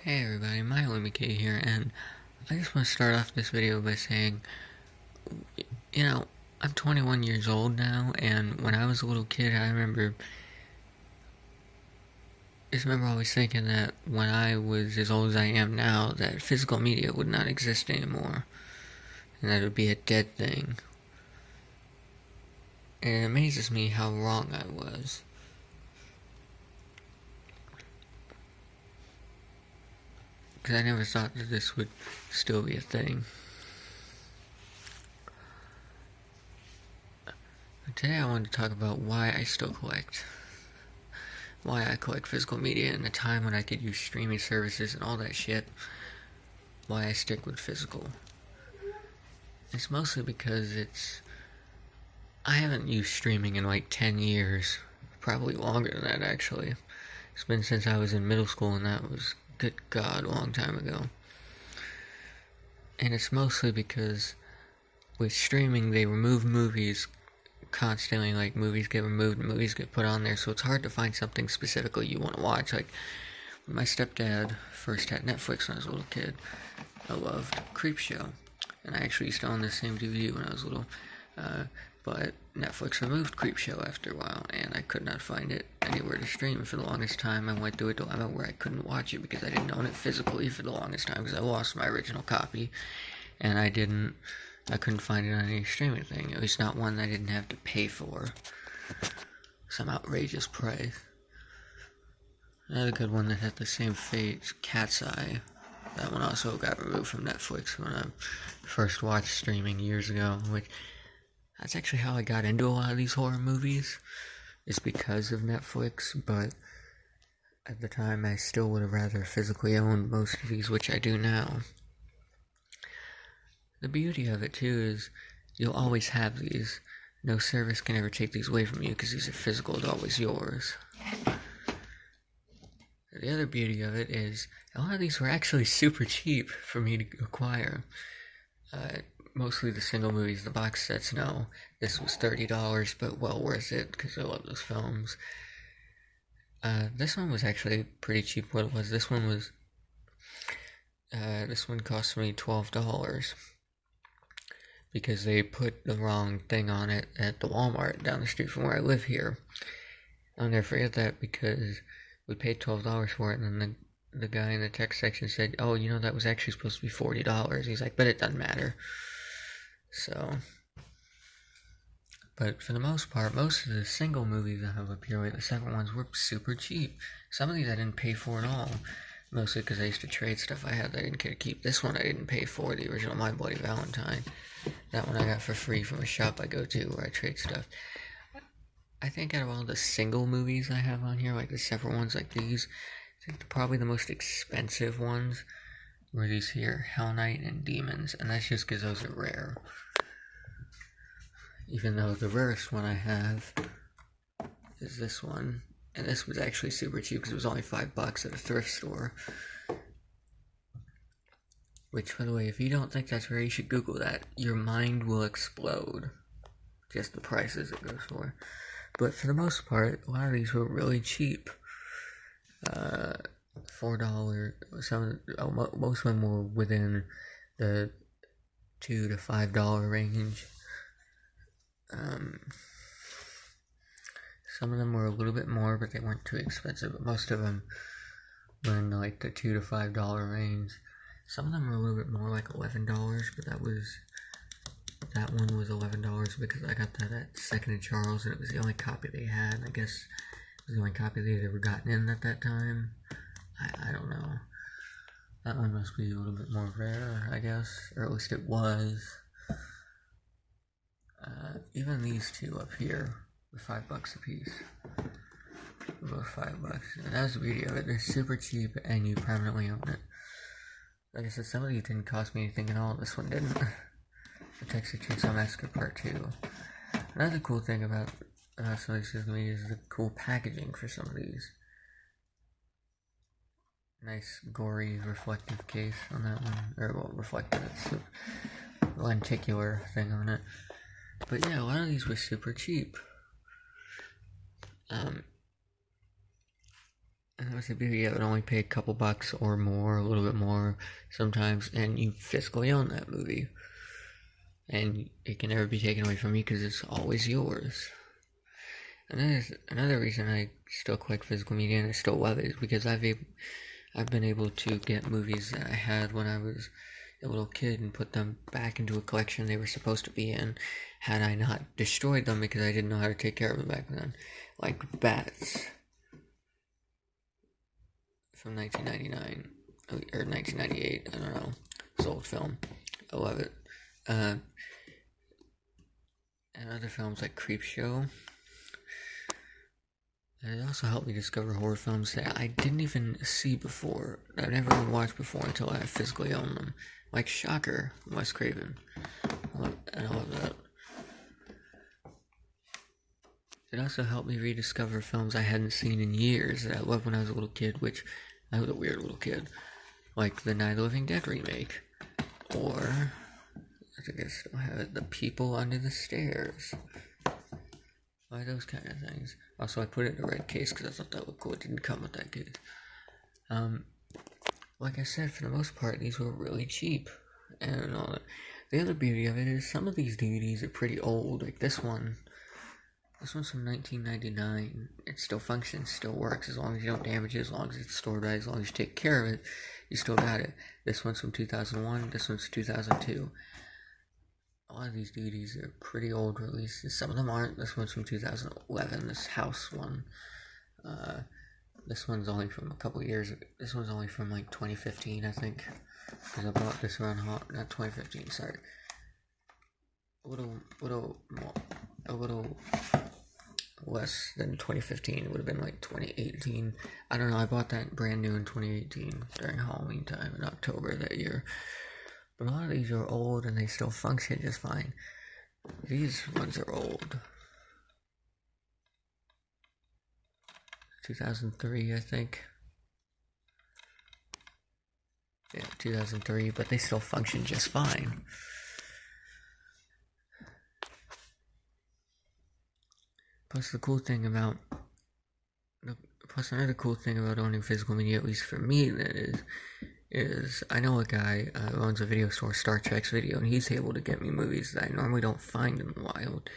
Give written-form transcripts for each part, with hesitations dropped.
Hey everybody, MyLumiK here, and I just want to start off this video by saying, you know, I'm 21 years old now, and when I was a little kid, I just remember always thinking that when I was as old as I am now, that physical media would not exist anymore, and that it would be a dead thing. And it amazes me how wrong I was. Because I never thought that this would still be a thing. Today I wanted to talk about why I still collect. Why I collect physical media in a time when I could use streaming services and all that shit. Why I stick with physical. It's mostly because I haven't used streaming in like 10 years. Probably longer than that, actually. It's been since I was in middle school, and that was, good God, a long time ago. And it's mostly because with streaming, they remove movies constantly. Like, movies get removed and movies get put on there, so it's hard to find something specifically you want to watch. Like, when my stepdad first had Netflix when I was a little kid, I loved Creepshow, and I actually used to own the same DVD when I was little, but Netflix removed Creepshow after a while, and I could not find it anywhere to stream. For the longest time, I went through a dilemma where I couldn't watch it because I didn't own it physically for the longest time, because I lost my original copy, and I couldn't find it on any streaming thing, at least not one that I didn't have to pay for some outrageous price. Another good one that had the same fate, Cat's Eye. That one also got removed from Netflix when I first watched streaming years ago, which that's actually how I got into a lot of these horror movies. It's because of Netflix, but at the time I still would have rather physically owned most of these, which I do now. The beauty of it, too, is you'll always have these. No service can ever take these away from you because these are physical, it's always yours. The other beauty of it is a lot of these were actually super cheap for me to acquire. Mostly the single movies, the box sets, no. This was $30, but well worth it because I love those films. This one was actually pretty cheap. What it was, this one cost me $12 because they put the wrong thing on it at the Walmart down the street from where I live here. I'll never forget that because we paid $12 for it, and then the guy in the text section said, "Oh, you know, that was actually supposed to be $40. He's like, "But it doesn't matter." So, but for the most part, most of the single movies that have appeared, like the second ones, were super cheap. Some of these I didn't pay for at all, mostly because I used to trade stuff I had that I didn't care to keep. This one I didn't pay for, the original My Bloody Valentine. That one I got for free from a shop I go to where I trade stuff. I think out of all the single movies I have on here, like the separate ones like these, I think probably the most expensive ones were these here, Hell Knight and Demons, and that's just because those are rare. Even though the rarest one I have is this one, and this was actually super cheap because it was only $5 at a thrift store. Which, by the way, if you don't think that's rare, you should Google that. Your mind will explode. Just the prices it goes for. But for the most part, a lot of these were really cheap. $4. Most of them were within the $2 to $5 range. Some of them were a little bit more, but they weren't too expensive. But most of them were in like the $2 to $5 range. Some of them were a little bit more, like $11, but that one was $11 because I got that at Second and Charles, and it was the only copy they had. I guess it was the only copy they'd ever gotten in at that time. I don't know. That one must be a little bit more rare, I guess, or at least it was. Even these two up here were $5 a piece. About $5, and that's the beauty of it. They're super cheap, and you permanently own it. Like I said, some of these didn't cost me anything at all. This one didn't. The Texas Chainsaw Massacre Part 2. Another cool thing about some of these movies is the cool packaging for some of these. Nice, gory, reflective case on that one. Or, well, reflective, it's a lenticular thing on it. But yeah, a lot of these were super cheap. And that's the beauty of it. Only pay a couple bucks or more, a little bit more sometimes, and you physically own that movie. And it can never be taken away from you because it's always yours. Another reason I still collect physical media and I still love it is because I've been able to get movies that I had when I was a little kid and put them back into a collection they were supposed to be in, had I not destroyed them because I didn't know how to take care of them back then. Like Bats from 1999 or 1998, I don't know. It's an old film. I love it. And other films like Creepshow. And it also helped me discover horror films that I didn't even see before, that I never even watched before until I physically owned them. Like Shocker, Wes Craven. And I love that. It also helped me rediscover films I hadn't seen in years that I loved when I was a little kid, which I was a weird little kid. Like the Night of the Living Dead remake. Or, I think I still have it, The People Under the Stairs. Like those kind of things. Also, I put it in a red case because I thought that looked cool. It didn't come with that case. Like I said, for the most part, these were really cheap. And all that. The other beauty of it is some of these DVDs are pretty old. Like this one's from 1999. It still functions, still works, as long as you don't damage it, as long as it's stored right, as long as you take care of it, you still got it. This one's from 2001, this one's 2002. A lot of these DVDs are pretty old releases. Some of them aren't. This one's from 2011, this House one. This one's only from a couple years. This one's only from like 2015, I think. Because I bought this around, not 2015, sorry. A little less than 2015. It would have been like 2018. I don't know, I bought that brand new in 2018 during Halloween time in October that year. But a lot of these are old and they still function just fine. These ones are old. 2003, I think. Yeah, 2003, but they still function just fine. Plus another cool thing about owning physical media, at least for me, that is I know a guy who owns a video store, Star Trek's Video, and he's able to get me movies that I normally don't find in the wild.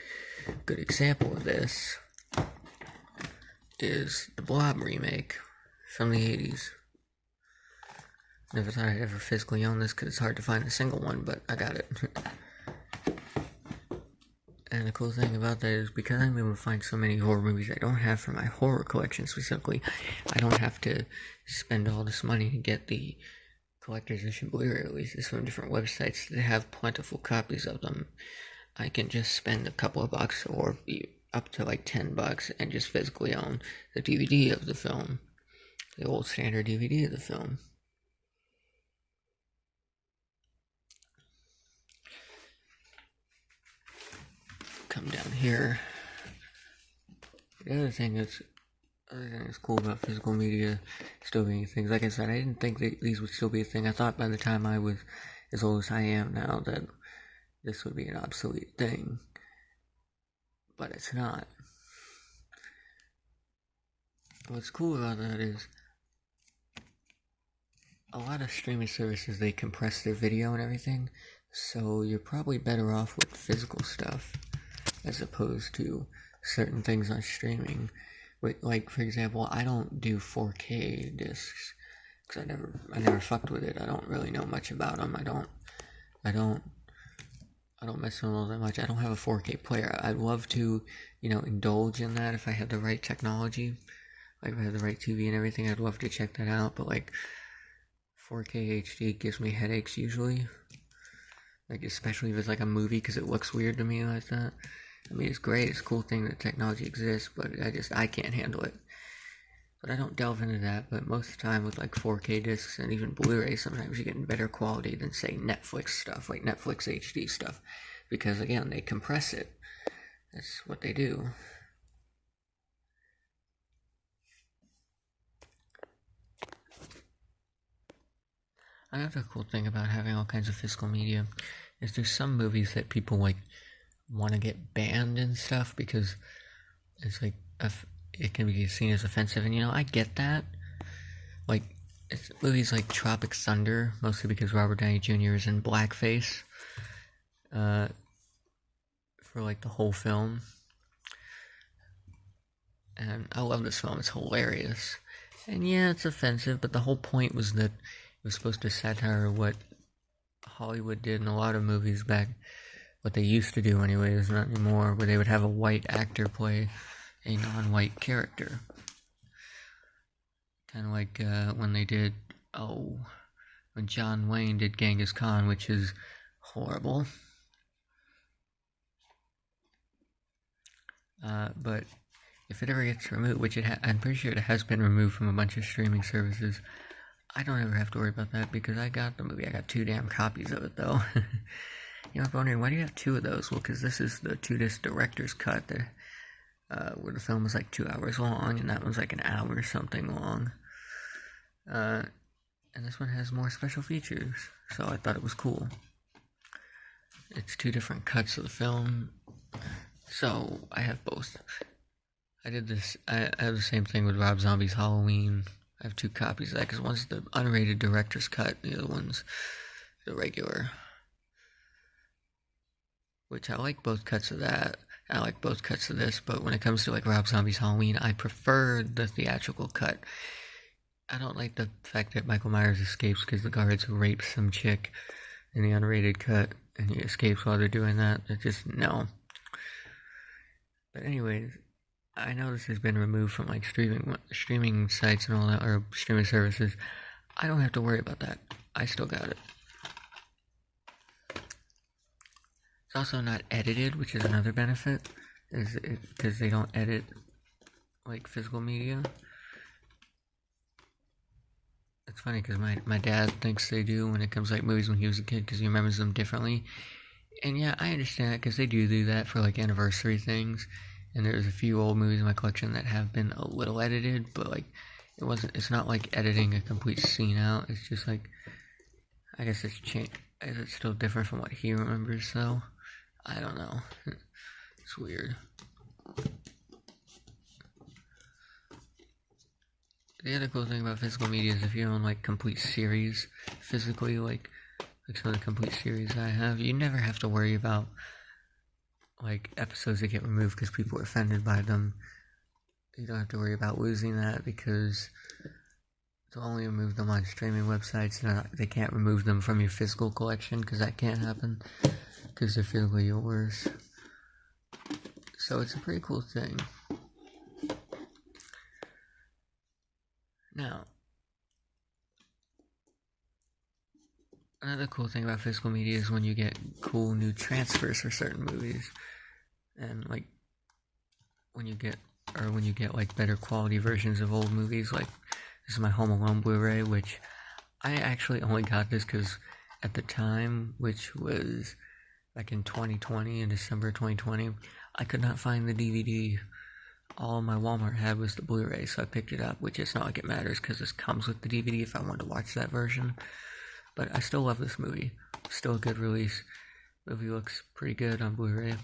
Good example of this is the Blob remake from the 80s. Never thought I'd ever physically own this because it's hard to find a single one, but I got it. And the cool thing about that is because I'm able to find so many horror movies I don't have for my horror collection specifically, I don't have to spend all this money to get the collector's edition Blu-ray releases from different websites that have plentiful copies of them. I can just spend a couple of bucks or be up to like $10 and just physically own the DVD of the film, the old standard DVD of the film. Come down here. The other thing that's cool about physical media still being things, like I said, I didn't think that these would still be a thing. I thought by the time I was as old as I am now that this would be an obsolete thing, but it's not. What's cool about that is a lot of streaming services, they compress their video and everything, so you're probably better off with physical stuff as opposed to certain things on streaming. Like, for example, I don't do 4K discs because I never fucked with it. I don't really know much about them. I don't mess with them all that much. I don't have a 4K player. I'd love to, indulge in that if I had the right technology. Like, if I had the right TV and everything, I'd love to check that out. But, 4K HD gives me headaches usually. Especially if it's a movie, because it looks weird to me like that. I mean, it's great, it's a cool thing that technology exists, but I can't handle it. But I don't delve into that, but most of the time with 4K discs and even Blu-ray, sometimes you get better quality than, say, Netflix stuff, like Netflix HD stuff. Because, again, they compress it. That's what they do. Another cool thing about having all kinds of physical media is there's some movies that people want to get banned and stuff because it's it can be seen as offensive, and I get that, it's movies like Tropic Thunder, mostly because Robert Downey Jr. is in blackface for like the whole film. And I love this film, it's hilarious. And yeah, it's offensive, but the whole point was that it was supposed to satire what Hollywood did in a lot of movies back, what they used to do anyways, not anymore, where they would have a white actor play a non-white character. Kind of like when they did, when John Wayne did Genghis Khan, which is horrible. But if it ever gets removed, which I'm pretty sure it has been removed from a bunch of streaming services, I don't ever have to worry about that because I got the movie. I got 2 damn copies of it, though. You know, I'm wondering, why do you have 2 of those? Well, because this is the 2-disc director's cut, where the film was like 2 hours long, and that one's like an hour or something long. And this one has more special features, so I thought it was cool. It's 2 different cuts of the film, so I have both. I have the same thing with Rob Zombie's Halloween. I have 2 copies of that, because one's the unrated director's cut, the other one's the regular. Which I like both cuts of that. I like both cuts of this, but when it comes to like Rob Zombie's Halloween, I prefer the theatrical cut. I don't like the fact that Michael Myers escapes because the guards rape some chick in the unrated cut, and he escapes while they're doing that. It's just, no. But anyways, I know this has been removed from like streaming sites and all that, or streaming services. I don't have to worry about that. I still got it. It's also not edited, which is another benefit, because they don't edit like physical media. It's funny because my dad thinks they do when it comes to like movies when he was a kid, because he remembers them differently. And yeah, I understand that because they do that for like anniversary things. And there's a few old movies in my collection that have been a little edited, but like it's not like editing a complete scene out. It's just like, I guess it's changed. It's still different from what he remembers, so I don't know. It's weird. The other cool thing about physical media is if you own like complete series physically, like some of the complete series I have, you never have to worry about like episodes that get removed because people are offended by them. You don't have to worry about losing that because they'll only remove them on streaming websites. They can't remove them from your physical collection because that can't happen because they're physically yours. So it's a pretty cool thing. Now, another cool thing about physical media is when you get cool new transfers for certain movies. And like when you get like better quality versions of old movies. Like this is my Home Alone Blu-ray, which I actually only got this because at the time, which was back in 2020, in December 2020, I could not find the DVD. All my Walmart had was the Blu-ray, so I picked it up, which it's not like it matters because this comes with the DVD if I want to watch that version. But I still love this movie. Still a good release. Movie looks pretty good on Blu-ray.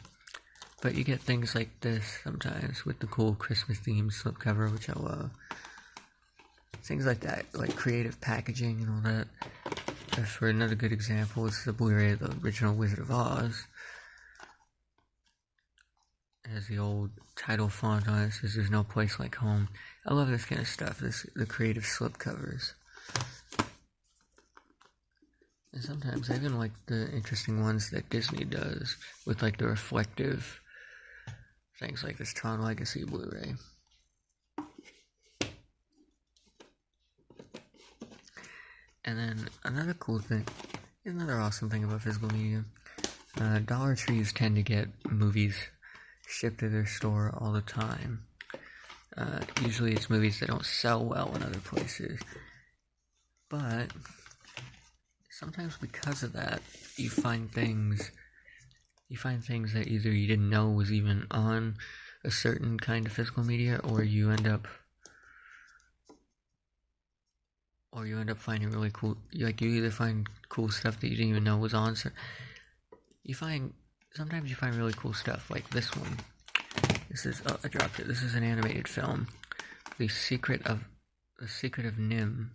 But you get things like this sometimes with the cool Christmas themed slipcover, which I love. Things like that, like creative packaging and all that. For another good example, it's the Blu-ray of the original Wizard of Oz. It has the old title font on it. It says "There's no place like home." I love this kind of stuff. The creative slipcovers. And sometimes I even like the interesting ones that Disney does with like the reflective things like this Tron Legacy Blu-ray. And then another cool thing, another awesome thing about physical media, Dollar Trees tend to get movies shipped to their store all the time. Usually it's movies that don't sell well in other places. But sometimes because of that, you find things that either you didn't know was even on a certain kind of physical media, or you end up finding really cool, like you either find cool stuff that you didn't even know was on, so sometimes you find really cool stuff, like this one. I dropped it. This is an animated film, The Secret of Nim.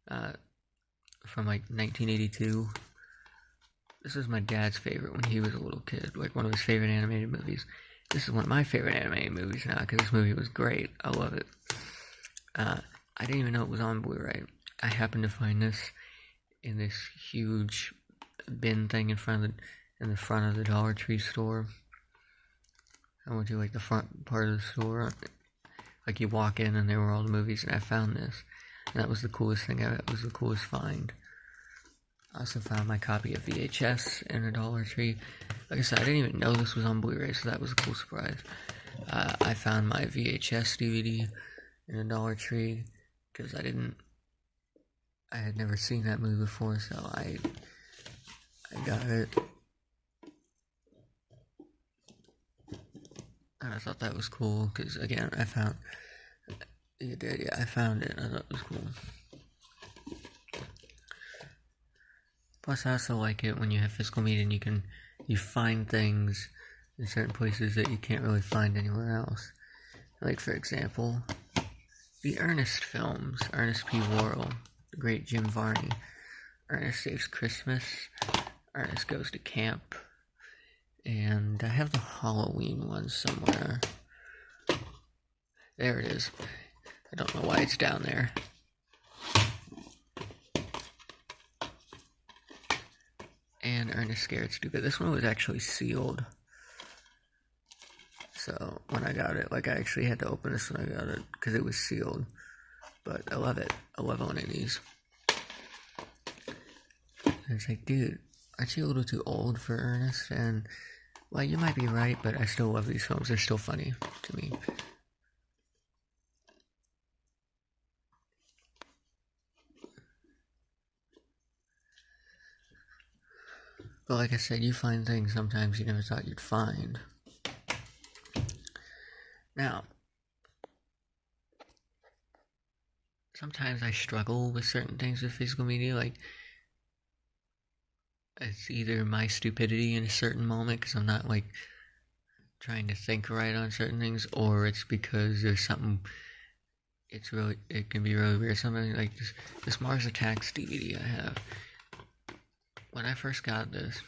from like 1982. This is my dad's favorite when he was a little kid, like one of his favorite animated movies. This is one of my favorite animated movies now because this movie was great. I love it. I didn't even know it was on Blu-ray. I happened to find this in this huge bin thing in the front of the Dollar Tree store. I went to like the front part of the store. Like you walk in and there were all the movies, and I found this. And that was the coolest thing. It was the coolest find. I also found my copy of VHS in a Dollar Tree. Like I said, I didn't even know this was on Blu-ray, so that was a cool surprise. I found my VHS DVD in a Dollar Tree because I had never seen that movie before, so I got it. And I thought that was cool because, again, I found it. I found it. I thought it was cool. Plus, I also like it when you have physical media and you find things in certain places that you can't really find anywhere else. Like, for example, the Ernest films. Ernest P. Worrell, the great Jim Varney. Ernest Saves Christmas. Ernest Goes to Camp. And I have the Halloween one somewhere. There it is. I don't know why it's down there. And Ernest Scared Stupid. This one was actually sealed. So when I got it, like I actually had to open this when I got it because it was sealed. But I love it. I love owning these. And it's like, dude, aren't you a little too old for Ernest? And well, you might be right, but I still love these films. They're still funny to me. But like I said, you find things sometimes you never thought you'd find. Now, sometimes I struggle with certain things with physical media, like it's either my stupidity in a certain moment because I'm not like trying to think right on certain things, or it's because there's something. It can be really weird. Something like this Mars Attacks DVD I have. When I first got this,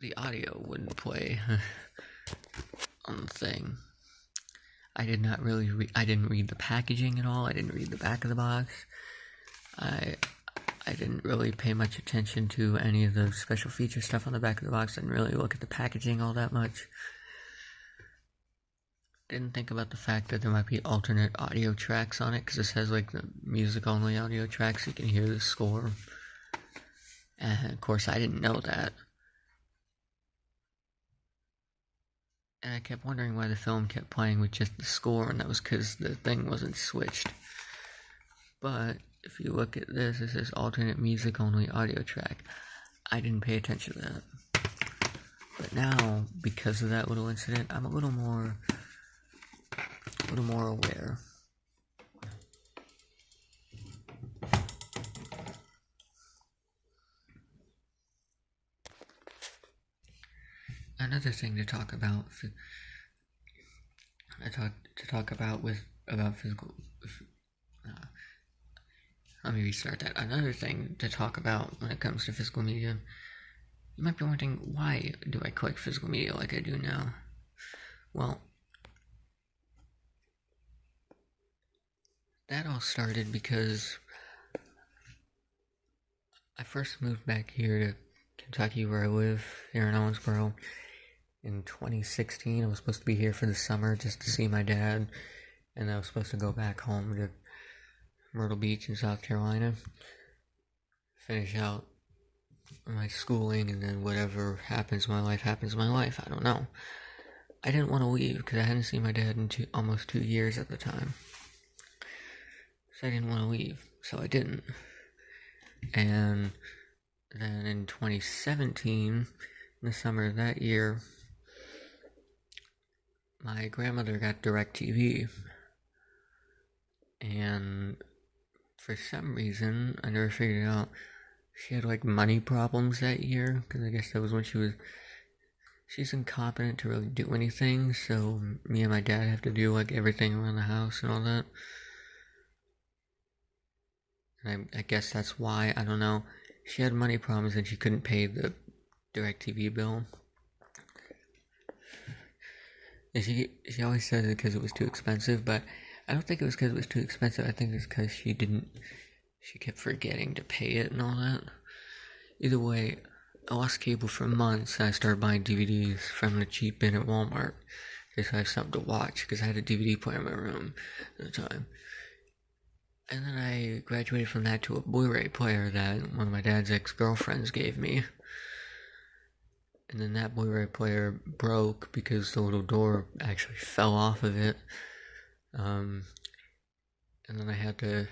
the audio wouldn't play on the thing. I did not really I didn't read the packaging at all. I didn't read the back of the box. I didn't really pay much attention to any of the special feature stuff on the back of the box. Didn't really look at the packaging all that much. Didn't think about the fact that there might be alternate audio tracks on it, because this has like the music-only audio tracks. You can hear the score. And of course, I didn't know that. And I kept wondering why the film kept playing with just the score, and that was because the thing wasn't switched. But if you look at this, it says alternate music-only audio track. I didn't pay attention to that. But now, because of that little incident, I'm a little more aware. Another thing to talk about, about physical. Let me restart that. Another thing to talk about when it comes to physical media. You might be wondering, why do I collect physical media like I do now? Well, that all started because I first moved back here to Kentucky, where I live, here in Owensboro, in 2016. I was supposed to be here for the summer just to see my dad, and I was supposed to go back home to Myrtle Beach in South Carolina, finish out my schooling, and then whatever happens in my life happens in my life. I don't know. I didn't want to leave because I hadn't seen my dad in almost 2 years at the time. So I didn't want to leave, so I didn't. And then in 2017, in the summer of that year, my grandmother got DirecTV. And for some reason, I never figured it out, she had like money problems that year, because I guess that was when she's incompetent to really do anything, so me and my dad have to do like everything around the house and all that. And I guess that's why, I don't know. She had money problems and she couldn't pay the DirecTV bill. And she always says it because it was too expensive, but I don't think it was because it was too expensive. I think it's because she kept forgetting to pay it and all that. Either way, I lost cable for months and I started buying DVDs from the cheap bin at Walmart. Just have something to watch because I had a DVD player in my room at the time. And then I graduated from that to a Blu-ray player that one of my dad's ex-girlfriends gave me. And then that Blu-ray player broke because the little door actually fell off of it. And then I had to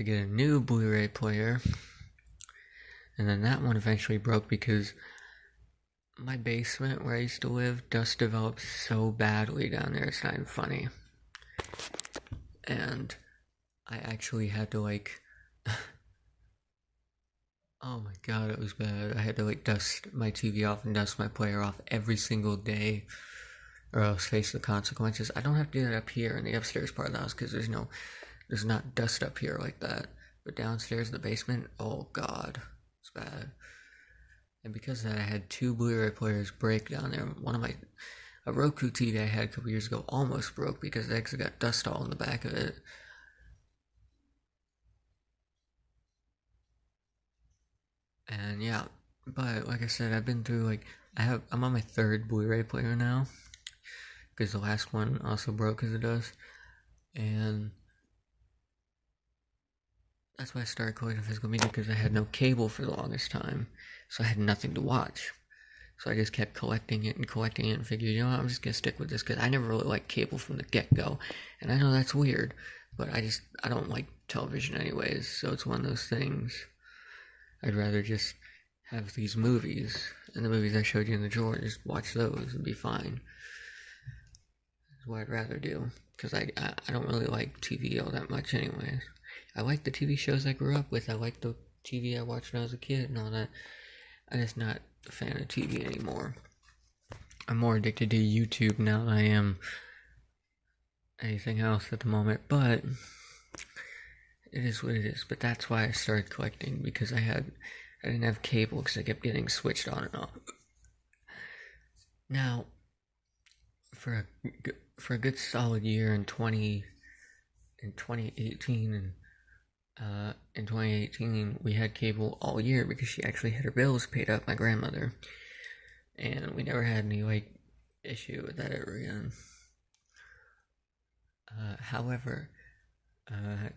get a new Blu-ray player. And then that one eventually broke because my basement where I used to live, dust developed so badly down there, it's not even funny. And I actually had to oh my god, it was bad. I had to dust my TV off and dust my player off every single day, or else face the consequences. I don't have to do that up here in the upstairs part of the house because there's not dust up here like that. But downstairs in the basement, oh god, it's bad. And because of that, I had 2 Blu-ray players break down there. A Roku TV I had a couple years ago almost broke because it actually got dust all in the back of it. And yeah, but like I said, I've been through I'm on my 3rd Blu-ray player now because the last one also broke as it does, and that's why I started collecting physical media because I had no cable for the longest time, so I had nothing to watch. So I just kept collecting it and figured, you know what, I'm just gonna stick with this because I never really liked cable from the get-go, and I know that's weird, but I don't like television anyways, so it's one of those things. I'd rather just have these movies, and the movies I showed you in the drawer, just watch those and be fine. That's what I'd rather do, because I don't really like TV all that much anyways. I like the TV shows I grew up with, I like the TV I watched when I was a kid and all that. I'm just not a fan of TV anymore. I'm more addicted to YouTube now than I am anything else at the moment, but it is what it is. But that's why I started collecting, because I didn't have cable because I kept getting switched on and off. Now, for a good solid year in 2018 and in 2018 we had cable all year because she actually had her bills paid up, my grandmother, and we never had any issue with that ever again. However,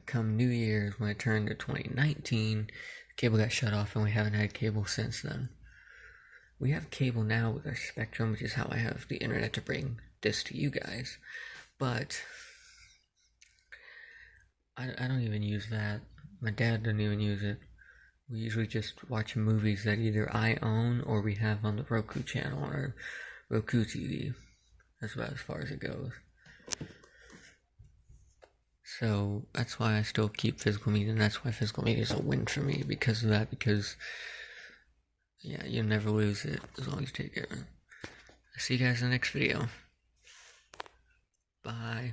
come New Year's, when I turned to 2019, cable got shut off and we haven't had cable since then. We have cable now with our Spectrum, which is how I have the internet to bring this to you guys, but I don't even use that. My dad doesn't even use it. We usually just watch movies that either I own or we have on the Roku channel on our Roku TV. That's about as far as it goes. So that's why I still keep physical media, and that's why physical media is a win for me because of that, because yeah, you'll never lose it as long as you take care of it. I'll see you guys in the next video. Bye.